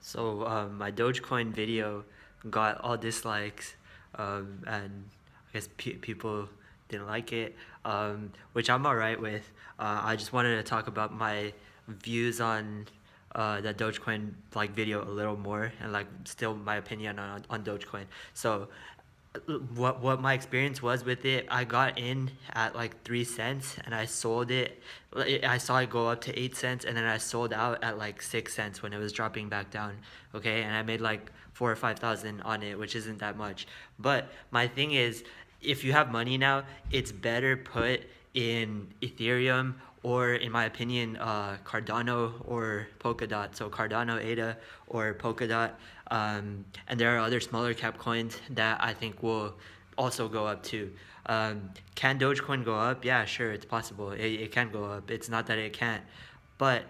So my Dogecoin video got all dislikes, and I guess people didn't like it, which I'm alright with. I just wanted to talk about my views on that Dogecoin video a little more, and still my opinion on Dogecoin. So what my experience was with it, I got in at 3 cents and I sold it. I saw it go up to 8 cents and then I sold out at 6 cents when it was dropping back down. Okay, and I made like 4 or 5 thousand on it, which isn't that much. But my thing is, if you have money now, it's better put in Ethereum or, in my opinion, Cardano or Polkadot. So Cardano ADA or Polkadot, and there are other smaller cap coins that I think will also go up too. Can Dogecoin go up? Yeah, sure, it's possible. It can go up. It's not that it can't, but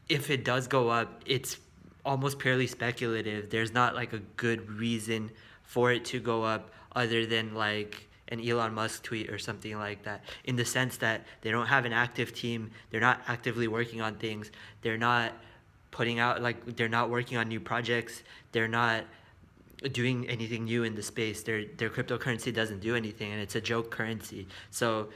if it does go up, it's almost purely speculative. There's not a good reason for it to go up other than an Elon Musk tweet or something like that, in the sense that they don't have an active team, they're not actively working on things, they're not putting out they're not working on new projects, they're not doing anything new in the space. Their cryptocurrency doesn't do anything and it's a joke currency. So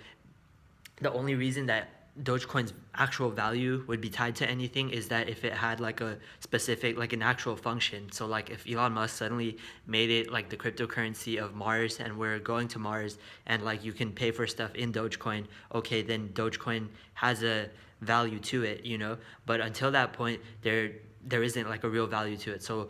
the only reason that Dogecoin's actual value would be tied to anything is that if it had a specific, an actual function. So if Elon Musk suddenly made it the cryptocurrency of Mars and we're going to Mars and you can pay for stuff in Dogecoin, okay, then Dogecoin has a value to it, but until that point there isn't a real value to it. So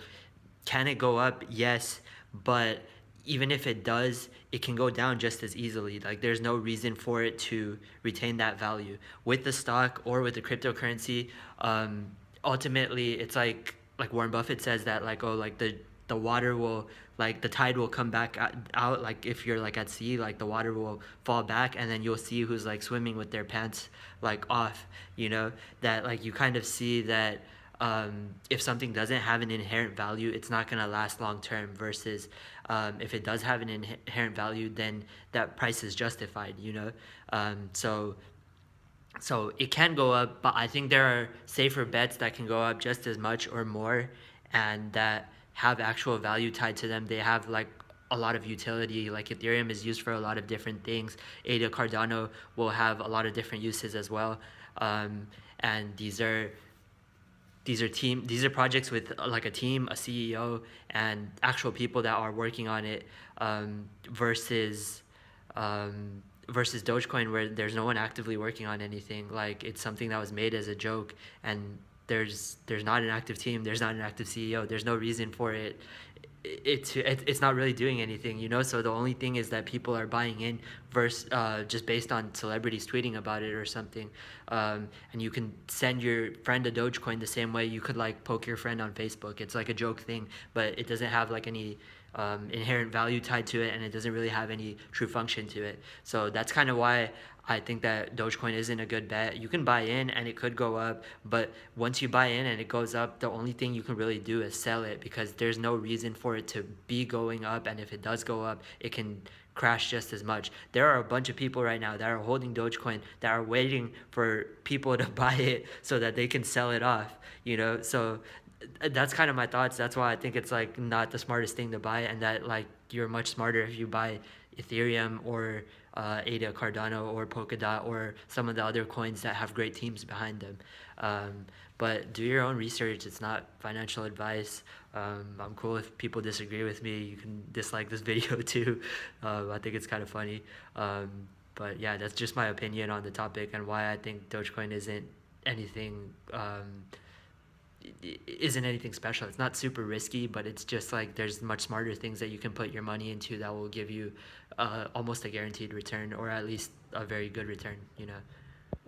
can it go up? Yes, but even if it does, it can go down just as easily. There's no reason for it to retain that value with the stock or with the cryptocurrency. Ultimately, it's like Warren Buffett says that the water will, the tide will come back out. If you're at sea, the water will fall back and then you'll see who's swimming with their pants off. That you kind of see that if something doesn't have an inherent value, it's not going to last long term, versus if it does have an inherent value, then that price is justified. So it can go up, but I think there are safer bets that can go up just as much or more, and that have actual value tied to them. They have a lot of utility. Ethereum is used for a lot of different things. ADA Cardano will have a lot of different uses as well, and these are projects with a team, a CEO, and actual people that are working on it, versus Dogecoin, where there's no one actively working on anything. It's something that was made as a joke, and there's not an active team, there's not an active CEO, there's no reason for it. It's not really doing anything, so the only thing is that people are buying in versus just based on celebrities tweeting about it or something. And you can send your friend a Dogecoin the same way you could poke your friend on Facebook. It's a joke thing, but it doesn't have any inherent value tied to it, and it doesn't really have any true function to it. So that's kind of why I think that Dogecoin isn't a good bet. You can buy in and it could go up, but once you buy in and it goes up, the only thing you can really do is sell it, because there's no reason for it to be going up, and if it does go up, it can crash just as much. There are a bunch of people right now that are holding Dogecoin that are waiting for people to buy it so that they can sell it off, so that's kind of my thoughts. That's why I think it's not the smartest thing to buy, and that you're much smarter if you buy Ethereum or ADA, Cardano, or Polkadot, or some of the other coins that have great teams behind them. But do your own research. It's not financial advice. I'm cool if people disagree with me. You can dislike this video too. I think it's kind of funny. But yeah, that's just my opinion on the topic and why I think Dogecoin anything isn't anything special. It's not super risky, but it's just there's much smarter things that you can put your money into that will give you almost a guaranteed return, or at least a very good return.